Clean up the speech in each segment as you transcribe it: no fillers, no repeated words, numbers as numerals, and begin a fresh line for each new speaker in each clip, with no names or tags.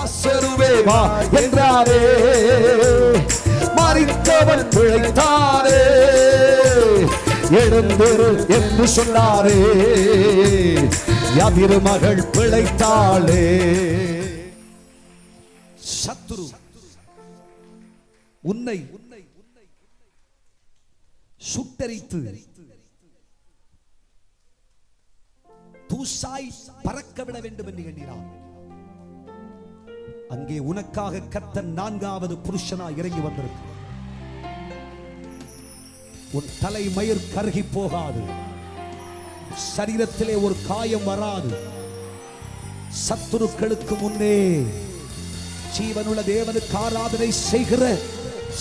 லாசருவே வா என்றாரே, மரித்தவன் பிழைத்தாரே, எழுந்திரு என்று சொன்னாரே, யாதிரு மகள் பிழைத்தாளே. சத்துரு உன்னை சுட்டரித்து தூசாய் பறக்க விட வேண்டும் என்று எண்ணினான். அங்கே உனக்காக கர்த்தர் 4வது புருஷனாய் இறங்கி வந்திருக்கிறார். உன் தலை மயிர் கருகி போகாது, சரீரத்திலே ஒரு காயம் வராது. சத்துருக்களுக்கு முன்னே ஜீவனுள்ள தேவனுக்கு ஆராதனை செய்கிற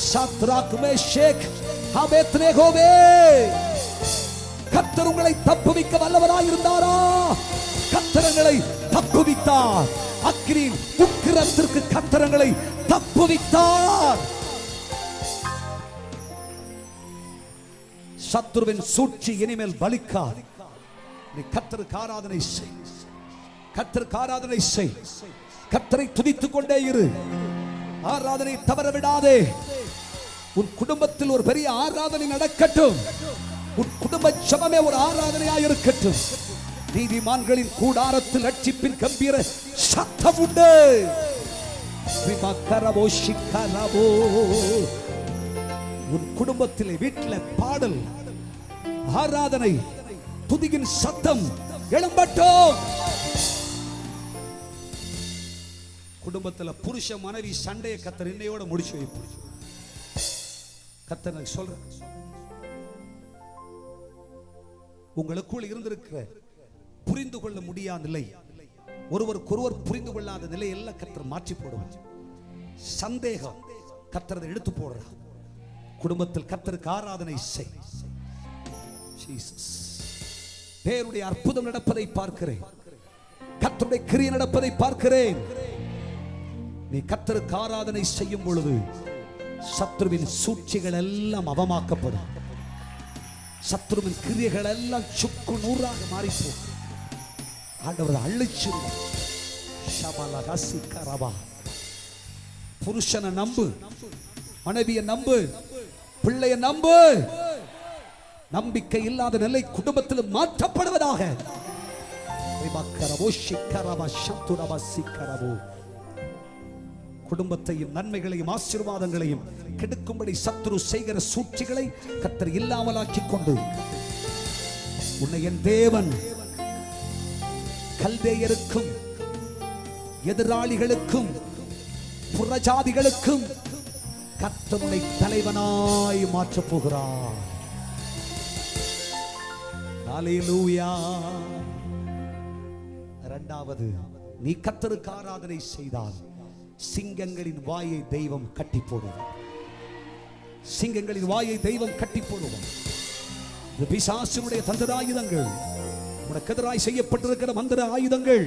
சாத்ராக் மேஷாக் ஆபேத்நேகோவே, கர்த்தர் உங்களை தப்புவிக்க வல்லவராய் இருந்தாரா? கர்த்தரங்களை தப்புவித்தார். அக்கினி உக்கிரத்திற்கு கர்த்தரங்களை தப்புவித்தார். சத்துருவின் சூழ்ச்சி இனிமேல் பலிக்காது. நீ கர்த்தருக்கு ஆராதனை செய், கர்த்தருக்கு ஆராதனை செய், கர்த்தரை துதித்துக் கொண்டே இரு. ஆராதனை தவற விடாதே. உன் குடும்பத்தில் ஒரு பெரிய ஆராதனை நடக்கட்டும். உன் குடும்ப ஜெபமே ஒரு ஆராதனையாக இருக்கட்டும். நீதிமான்களின் கூடாரத்தில் ரட்சிப்பின் கம்பீர சத்தம் உண்டு. உன் குடும்பத்திலே வீட்டில் பாடல், ஆராதனை, துதியின் சத்தம் எழும்பட்டும். குடும்பத்தில் புருஷ மனைவி சண்டையை கர்த்தர் இன்னையோட முடிச்சு வைப்பார். கர்த்தர் சொல்ற, உங்களுக்குள் இருந்திருக்கிற புரிந்து கொள்ள முடியாத நிலை, ஒருவருக்கொருவர் புரிந்து கொள்ளாத நிலை எல்லாம் கர்த்தர் மாற்றி போடுவார். சந்தேகம் கர்த்தர் எடுத்து போடுறார். குடும்பத்தில் கர்த்தருக்கு ஆராதனை செய். தேவனுடைய அற்புதம் நடப்பதை பார்க்கிறேன், கர்த்தருடைய கிரியை நடப்பதை பார்க்கிறேன். நீ கர்த்தருக்கு ஆராதனை செய்யும் பொழுது சத்ருவின் சூழ்ச்சிகள் எல்லாம் அவமாக்கப்படும். சத்ருவின் கிரியைகள் எல்லாம் சுக்கு நூறாக மாறிப்போ. ஆண்டவர் அழிச்சு புருஷனை நம்பு, மனைவியை நம்பு, பிள்ளைய நம்பு. நம்பிக்கை இல்லாத நிலை குடும்பத்தில் மாற்றப்படுவதாக. குடும்பத்தையும் நன்மைகளையும் ஆசீர்வாதங்களையும் கெடுக்கும்படி சத்துரு செய்கிற சூழ்ச்சிகளை கர்த்தர் இல்லாமலாக்கிக் கொண்டு உன்னை என் தேவன் கல்தேயருக்கும் எதிராளிகளுக்கும் புறஜாதிகளுக்கும் கர்த்தருடைய தலைவனாய் மாற்றப் போகிறார். ஹல்லேலூயா. இரண்டாவது, நீ கர்த்தருக்கு ஆராதனை செய்தால் சிங்கங்களின் வாயை தெய்வம் கட்டி போடுவார். சிங்கங்களின் வாயை தெய்வம் கட்டி போடுவார். பிசாசுடைய தந்திர ஆயுதங்கள், உனக்கு எதிராய் செய்யப்பட்டிருக்கிற மந்திர ஆயுதங்கள்,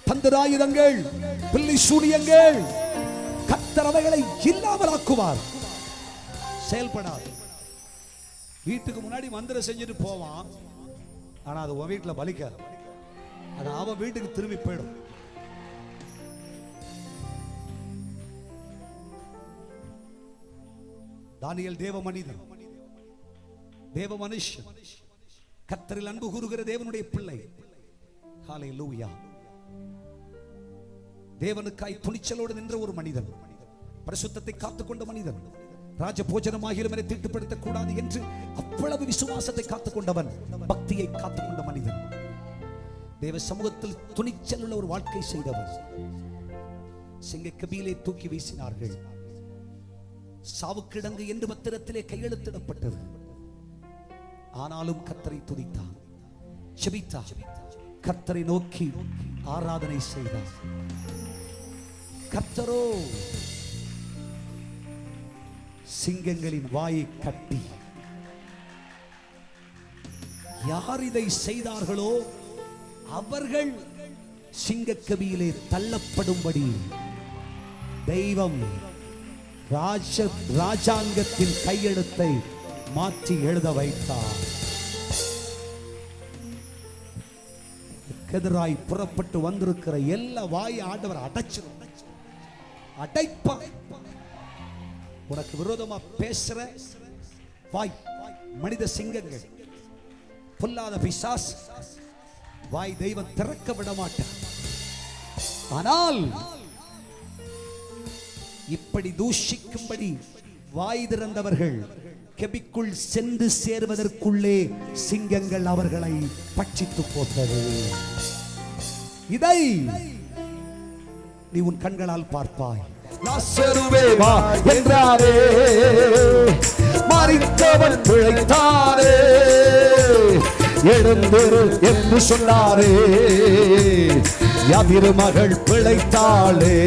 தந்திர ஆயுதங்கள், பில்லி சூனியங்கள், கர்த்தர் அவைகளை இல்லாமலாக்குவார். செயல்படாது. வீட்டுக்கு முன்னாடி மந்திரம் செஞ்சுட்டு போவான், ஆனா அது உன் வீட்டுல பலிக்காது. அது அவன் வீட்டுக்கு திரும்பி போயிடும். தானியேல் தேவ மனிதன், தேவ மனுஷன், கர்த்தரில் அன்பு கூறுகிற தேவனுடைய பிள்ளை. ஹல்லேலூயா. தேவனுக்காய் துணிச்சலோடு நின்ற ஒரு மனிதன், பரிசுத்தத்தை காத்துக்கொண்ட மனிதன், ராஜ போஜனமாகிலும் என்னை தீட்டுப்படுத்தக் கூடாது என்று அவ்வளவு விசுவாசத்தை காத்துக்கொண்டவன், பக்தியை காத்துக்கொண்ட மனிதன், தேவ சமூகத்தில் துணிச்சல் உள்ள ஒரு வாழ்க்கை செய்தவன். சிங்க கபிலே தூக்கி வீசினார்கள். சாவுக்கிடங்கு என்று பத்திரத்திலே கையெழுத்திடப்பட்டது. ஆனாலும் கர்த்தரை துதித்தான், ஜெபித்தான், கர்த்தரை நோக்கி ஆராதனை செய்தார். கர்த்தரோ சிங்கங்களின் வாயை கட்டி, யார் இதை செய்தார்களோ அவர்கள் சிங்கக்கபியிலே தள்ளப்படும்படி தெய்வம் ராஜாங்கத்தின் கையெழுத்தை மாற்றி எழுத வைத்தார். எதிராய் புறப்பட்டு வந்திருக்கிற எல்லா வாயை ஆண்டவர் அடைச்சிரும். அடைப்பான். உனக்கு விரோதமா பேசுற வாய் மனித சிங்கங்கள், பொல்லாத பிசாசு வாய் தெய்வம் திறக்க விட மாட்டார். ஆனால் இப்படி தூஷிக்கும்படி வாய் திறந்தவர்கள் கெபிக்குள் சென்று சேர்வதற்குள்ளே சிங்கங்கள் அவர்களை பட்சித்து போட்டது. இதை நீ உன் கண்களால் பார்ப்பாய். லாசருவே வா என்றாரே, மரித்தவன் பிழைத்தாரே, எழுந்திரு என்று சொன்னாரே, யாதிரு மகள் பிழைத்தாளே.